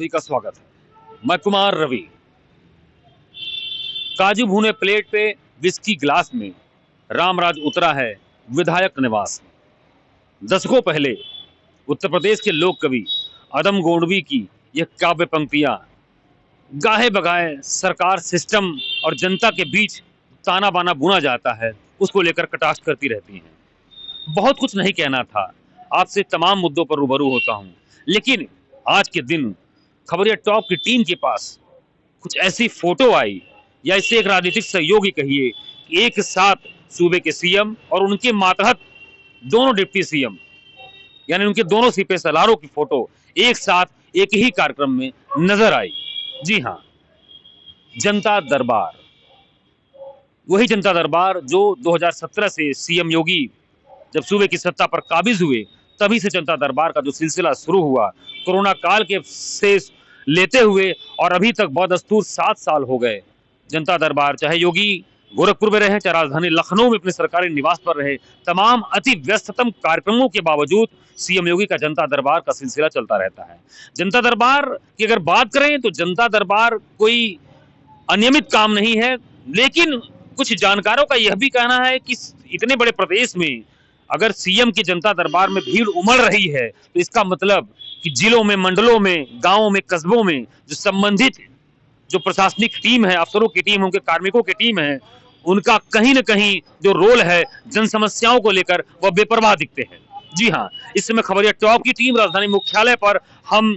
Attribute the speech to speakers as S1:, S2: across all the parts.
S1: सभी का स्वागत है। मैं कुमार रवि। काजू भुने प्लेट पे विस्की ग्लास में रामराज उतरा है विधायक निवास में। दशकों पहले उत्तर प्रदेश के लोक कवि अदम गोंडवी की यह काव्य पंक्तियां गाहे बगाए सरकार, सिस्टम और जनता के बीच ताना बाना बुना जाता है, उसको लेकर कटाक्ष करती रहती हैं। बहुत कुछ नहीं कहना था, आपसे तमाम मुद्दों पर रूबरू होता हूं, लेकिन आज के दिन खबरिया टॉप की टीम के पास कुछ ऐसी फोटो आई, या इसे एक राजनीतिक सहयोगी कहिए, एक साथ सूबे के सीएम और उनके मातहत दोनों डिप्टी सीएम यानी उनके दोनों सिपह सलारों की फोटो एक साथ एक ही कार्यक्रम में नजर आई। जी हां, जनता दरबार, वही जनता दरबार जो 2017 से सीएम योगी जब सूबे की सत्ता पर काबिज हुए तभी से जनता दरबार का जो सिलसिला शुरू हुआ, कोरोना काल के से लेते हुए और अभी तक बदस्तूर 7 साल हो गए। जनता दरबार, चाहे योगी गोरखपुर में रहे, चाहे राजधानी लखनऊ में अपने सरकारी निवास पर रहे, तमाम अति व्यस्ततम कार्यक्रमों के बावजूद सीएम योगी का जनता दरबार का सिलसिला चलता रहता है। जनता दरबार की अगर बात करें तो जनता दरबार कोई अनियमित काम नहीं है, लेकिन कुछ जानकारों का यह भी कहना है कि इतने बड़े प्रदेश में अगर सीएम की जनता दरबार में भीड़ उमड़ रही है तो इसका मतलब कि जिलों में, मंडलों में, गांवों में, कस्बों में जो संबंधित जो प्रशासनिक टीम है, अफसरों की टीम, उनके कार्मिकों की टीम है, उनका कहीं न कहीं जो रोल है जन समस्याओं को लेकर वह बेपरवाह दिखते हैं। जी हां, इस समय खबरिया टॉप की टीम राजधानी मुख्यालय पर हम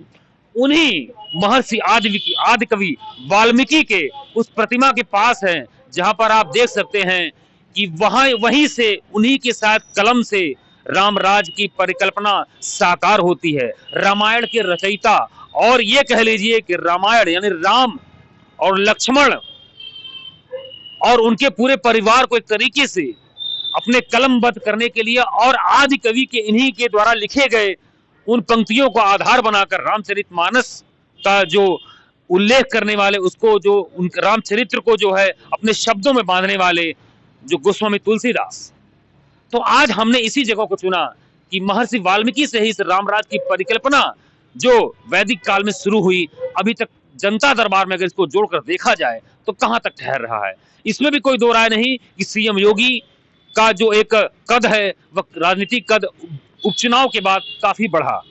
S1: उन्हीं महर्षि आदि कवि वाल्मीकि के उस प्रतिमा के पास हैं, जहां पर आप देख सकते हैं कि वहीं से उन्हीं के साथ कलम से रामराज की परिकल्पना साकार होती है। रामायण के रचयिता, और ये कह लीजिए कि रामायण यानी राम और लक्ष्मण और उनके पूरे परिवार को एक तरीके से अपने कलमबद्ध करने के लिए और आदि कवि के इन्हीं के द्वारा लिखे गए उन पंक्तियों को आधार बनाकर रामचरितमानस का जो उल्लेख करने वाले, उसको जो उन रामचरित्र को जो है अपने शब्दों में बांधने वाले जो गोस्वामी तुलसीदास, तो आज हमने इसी जगह को चुना कि महर्षि वाल्मीकि से ही इस रामराज की परिकल्पना जो वैदिक काल में शुरू हुई, अभी तक जनता दरबार में अगर इसको जोड़कर देखा जाए तो कहां तक ठहर रहा है। इसमें भी कोई दो राय नहीं कि सीएम योगी का जो एक कद है वह राजनीतिक कद उपचुनाव के बाद काफी बढ़ा।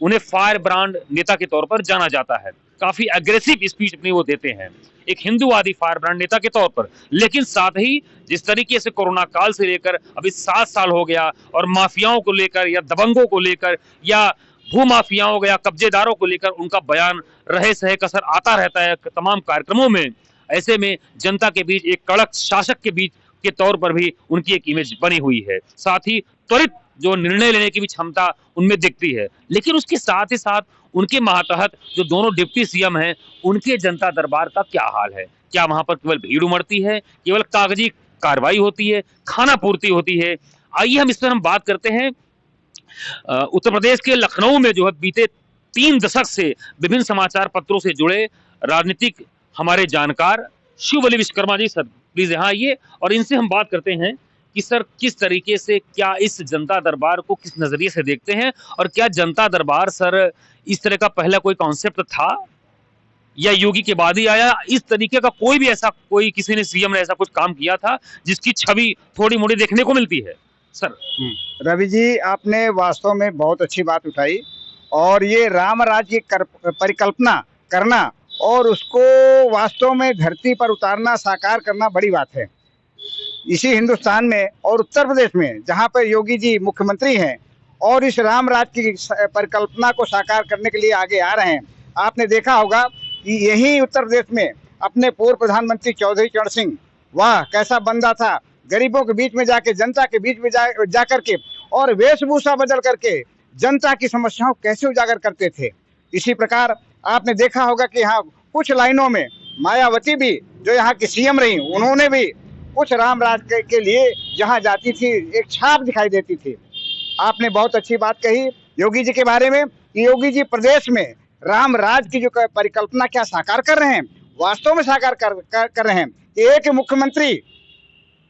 S1: उन्हें फायर ब्रांड नेता के तौर पर जाना जाता है, काफी एग्रेसिव स्पीच अपनी वो देते हैं, एक हिंदूवादी फायर ब्रांड नेता के तौर पर। लेकिन साथ ही जिस तरीके से कोरोना काल से लेकर अभी 7 साल हो गया और माफियाओं को लेकर या दबंगों को लेकर या भू माफियाओं या कब्जेदारों को लेकर उनका बयान रहे सहे कसर आता रहता है तमाम कार्यक्रमों में। ऐसे में जनता के बीच एक कड़क शासक के बीच के तौर पर भी उनकी एक इमेज बनी हुई है। साथ ही त्वरित जो निर्णय लेने की भी क्षमता उनमें दिखती है। लेकिन उसके साथ ही साथ उनके मातहत जो दोनों डिप्टी सीएम हैं, उनके जनता दरबार का क्या हाल है? क्या वहां पर केवल भीड़ उमड़ती है, केवल कागजी कार्रवाई होती है, खाना पूर्ति होती है? आइए हम इस पर बात करते हैं। उत्तर प्रदेश के लखनऊ में जो है बीते 3 दशक से विभिन्न समाचार पत्रों से जुड़े राजनीतिक हमारे जानकार शिवबली विश्वकर्मा जी, सर प्लीज यहाँ आइए और इनसे हम बात करते हैं कि सर किस तरीके से, क्या इस जनता दरबार को किस नजरिए से देखते हैं, और क्या जनता दरबार सर इस तरह का पहला कोई कॉन्सेप्ट था या योगी के बाद ही आया? इस तरीके का कोई भी ऐसा कोई किसी ने सीएम ने ऐसा कुछ काम किया था जिसकी छवि थोड़ी मोड़ी देखने को मिलती है? सर
S2: रवि जी, आपने वास्तव में बहुत अच्छी बात उठाई, और ये रामराज की परिकल्पना करना और उसको वास्तव में धरती पर उतारना, साकार करना बड़ी बात है। इसी हिंदुस्तान में और उत्तर प्रदेश में जहाँ पर योगी जी मुख्यमंत्री हैं और इस रामराज की परिकल्पना को साकार करने के लिए आगे आ रहे हैं। आपने देखा होगा कि यही उत्तर प्रदेश में अपने पूर्व प्रधानमंत्री चौधरी चरण सिंह, वाह कैसा बंदा था, गरीबों के बीच में जाके, जनता के बीच में जा करके और वेशभूषा बदल करके जनता की समस्याओं कैसे उजागर करते थे। इसी प्रकार आपने देखा होगा कि यहाँ कुछ लाइनों में मायावती भी, जो यहाँ की सीएम रही, उन्होंने भी कुछ रामराज के लिए जहाँ जाती थी एक छाप दिखाई देती थी। आपने बहुत अच्छी बात कही योगी जी के बारे में। योगी जी प्रदेश में रामराज की जो परिकल्पना क्या साकार कर रहे हैं, वास्तव में साकार कर रहे हैं। एक मुख्यमंत्री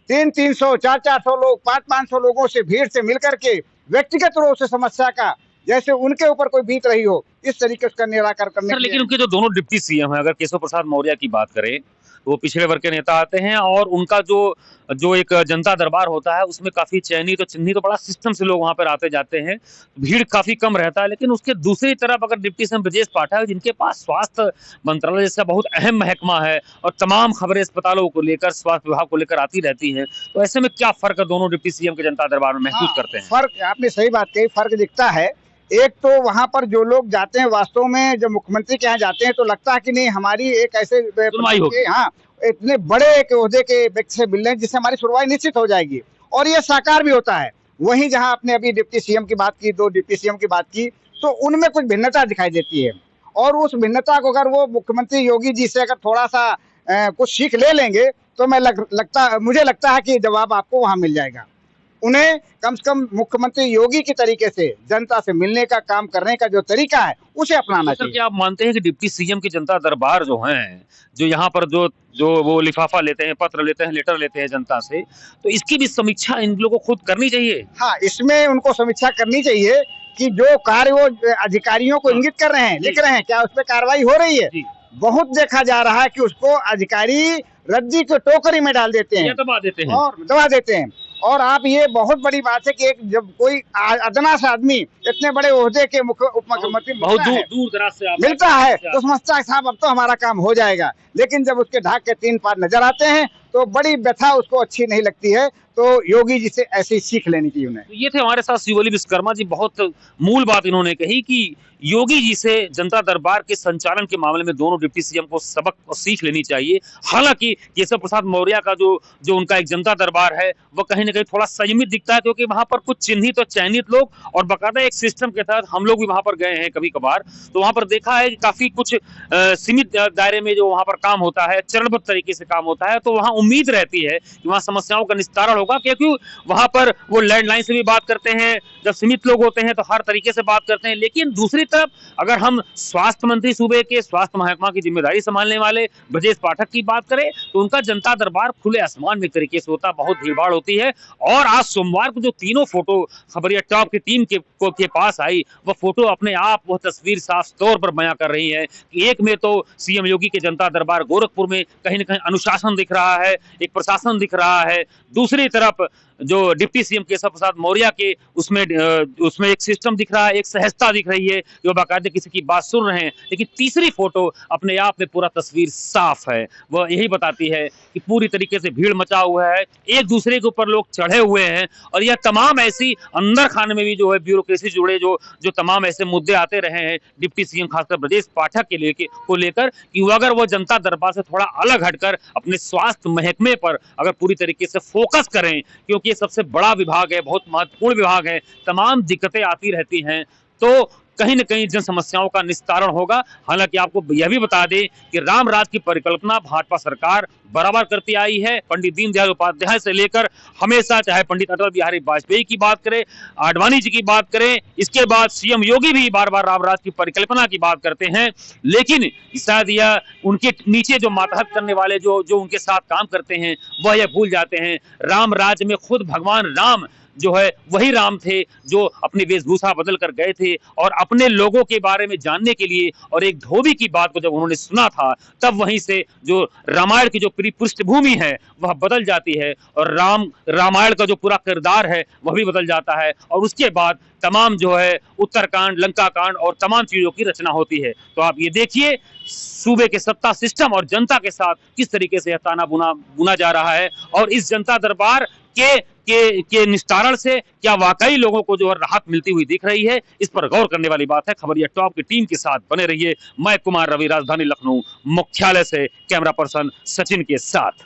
S2: 300-400 लोग, 500 लोगों से भीड़ से मिलकर के व्यक्तिगत रूप से समस्या का जैसे उनके ऊपर कोई बीत रही हो, इस तरीके उसका निराकरण करने
S1: सर
S2: के लिए।
S1: लेकिन उनके जो दोनों डिप्टी सीएम हैं, अगर केशव प्रसाद मौर्य की बात करें तो वो पिछड़े वर्ग के नेता आते हैं और उनका जो जो एक जनता दरबार होता है उसमें काफी चयनित तो चिन्हित तो बड़ा सिस्टम से लोग वहां पर आते जाते हैं, भीड़ काफी कम रहता है। लेकिन उसके दूसरी तरफ अगर डिप्टी सीएम ब्रजेश पाठक जिनके पास स्वास्थ्य मंत्रालय जैसा बहुत अहम महकमा है और तमाम खबरें अस्पतालों को लेकर स्वास्थ्य विभाग को लेकर आती रहती हैं, तो ऐसे में क्या फर्क है दोनों डिप्टी सीएम के जनता दरबार में महसूस करते हैं?
S2: फर्क, आपने सही बात कही, फर्क दिखता है। एक तो वहां पर जो लोग जाते हैं वास्तव में जब मुख्यमंत्री के यहाँ जाते हैं तो लगता है कि नहीं हमारी एक ऐसे
S1: सुनवाई होगी।
S2: हाँ, इतने बड़े एक ओहदे के व्यक्ति से मिल रहे हैं जिससे हमारी सुनवाई निश्चित हो जाएगी और ये साकार भी होता है। वहीं जहां आपने अभी डिप्टी सीएम की बात की, दो डिप्टी सीएम की बात की, तो उनमें कुछ भिन्नता दिखाई देती है और उस भिन्नता को अगर वो मुख्यमंत्री योगी जी से अगर थोड़ा सा कुछ सीख ले लेंगे तो मुझे लगता है कि जवाब आपको वहां मिल जाएगा। उन्हें कम से कम मुख्यमंत्री योगी की तरीके से जनता से मिलने का, काम करने का जो तरीका है उसे अपनाना
S1: सर
S2: चाहिए।
S1: क्या आप मानते हैं कि डिप्टी सीएम की जनता दरबार जो हैं, जो यहाँ पर जो जो वो लिफाफा लेते हैं, पत्र लेते हैं, लेटर लेते हैं जनता से, तो इसकी भी समीक्षा इन लोगों को खुद करनी चाहिए?
S2: हाँ, इसमें उनको समीक्षा करनी चाहिए कि जो कार्य वो अधिकारियों को इंगित कर रहे हैं, लिख रहे हैं, क्या उस पर कार्रवाई हो रही है? बहुत देखा जा रहा है कि उसको अधिकारी रद्दी के टोकरी में डाल देते हैं,
S1: दबा देते हैं
S2: और दबा देते हैं। और आप ये बहुत बड़ी बात है कि एक जब कोई अदना सा आदमी इतने बड़े ओहदे के उप मुख्यमंत्री
S1: बहुत दूर दराज से
S2: मिलता है तो समझता है साहब अब तो हमारा काम हो जाएगा, लेकिन जब उसके ढाक के 3 पार नजर आते हैं तो बड़ी व्यथा उसको अच्छी नहीं लगती है। तो योगी जी से ऐसी सीख लेनी चाहिए उन्हें।
S1: ये थे हमारे साथ शिवोली विश्वकर्मा जी, बहुत मूल बात इन्होंने कही कि योगी जी से जनता दरबार के संचालन के मामले में दोनों डिप्टी सीएम को सबक और सीख लेनी चाहिए। हालांकि केशव प्रसाद मौर्य का जो उनका एक जनता दरबार है वो कहीं ना कहीं थोड़ा संयमित दिखता है, क्योंकि वहां पर कुछ चिन्हित और चयनित लोग और बाकायदा एक सिस्टम के तहत हम लोग भी वहां पर गए हैं कभी कभार, तो वहां पर देखा है कि काफी कुछ सीमित दायरे में जो वहां पर काम होता है, चरणबद्ध तरीके से काम होता है, तो वहां उम्मीद रहती है कि वहां समस्याओं का निस्तारण होगा, क्योंकि वहां पर वो लैंडलाइन से भी बात करते हैं, जब सीमित लोग होते हैं तो हर तरीके से बात करते हैं। लेकिन दूसरी तरफ अगर हम स्वास्थ्य मंत्री सूबे के स्वास्थ्य महकमा की जिम्मेदारी संभालने वाले ब्रजेश पाठक की बात करें तो उनका जनता दरबार खुले आसमान में तरीके से होता, बहुत भीड़भाड़ होती है। और आज सोमवार को जो तीनों फोटो खबरिया टॉप की टीम के पास आई, वह फोटो अपने आप वह तस्वीर साफ तौर पर बयां कर रही है कि एक में तो सीएम योगी के जनता दरबार गोरखपुर में कहीं ना कहीं अनुशासन दिख रहा है, एक प्रशासन दिख रहा है, दूसरी तरफ जो डिप्टी सीएम केशव प्रसाद मौर्य के उसमें एक सिस्टम दिख रहा है, एक सहजता दिख रही है, जो बाकायदे किसी की बात सुन रहे हैं। लेकिन तीसरी फोटो अपने आप में पूरा तस्वीर साफ है, वह यही बताती है कि पूरी तरीके से भीड़ मचा हुआ है, एक दूसरे के ऊपर लोग चढ़े हुए हैं और यह तमाम ऐसी अंदर खाने में भी जो है ब्यूरोक्रेसी से जुड़े जो तमाम ऐसे मुद्दे आते रहे हैं डिप्टी सीएम खासकर ब्रजेश पाठक को लेकर कि वो अगर वो जनता दरबार से थोड़ा अलग हटकर अपने स्वास्थ्य महकमे पर अगर पूरी तरीके से फोकस करें, क्योंकि ये सबसे बड़ा विभाग है, बहुत महत्वपूर्ण विभाग है, तमाम दिक्कतें आती रहती हैं, तो कहीं न कहीं जन समस्याओं का निस्तारण होगा। हालांकि आपको यह भी बता दें कि राम राज की परिकल्पना भाजपा सरकार बराबर करती आई है, पंडित दीनदयाल उपाध्याय से लेकर हमेशा, चाहे पंडित अटल बिहारी वाजपेयी की बात करें, आडवाणी जी की बात करें, इसके बाद सीएम योगी भी बार बार राम राज की परिकल्पना की बात करते हैं। लेकिन शायद यह उनके नीचे जो मातहत करने वाले जो उनके साथ काम करते हैं वह यह भूल जाते हैं राम राज में खुद भगवान राम जो है वही राम थे जो अपनी वेशभूषा बदल कर गए थे और अपने लोगों के बारे में जानने के लिए, और एक धोबी की बात को जब उन्होंने सुना था तब वहीं से जो रामायण की जो पृष्ठभूमि है वह बदल जाती है और रामायण का जो पूरा किरदार है वह भी बदल जाता है और उसके बाद तमाम जो है उत्तरकांड, लंका कांड और तमाम चीजों की रचना होती है। तो आप ये देखिए सूबे के सत्ता सिस्टम और जनता के साथ किस तरीके से ताना बुना जा रहा है और इस जनता दरबार के निस्तारण से क्या वाकई लोगों को जो है राहत मिलती हुई दिख रही है, इस पर गौर करने वाली बात है। खबरिया टॉप की टीम के साथ बने रहिए। मैं कुमार रवि, राजधानी लखनऊ मुख्यालय से कैमरा पर्सन सचिन के साथ।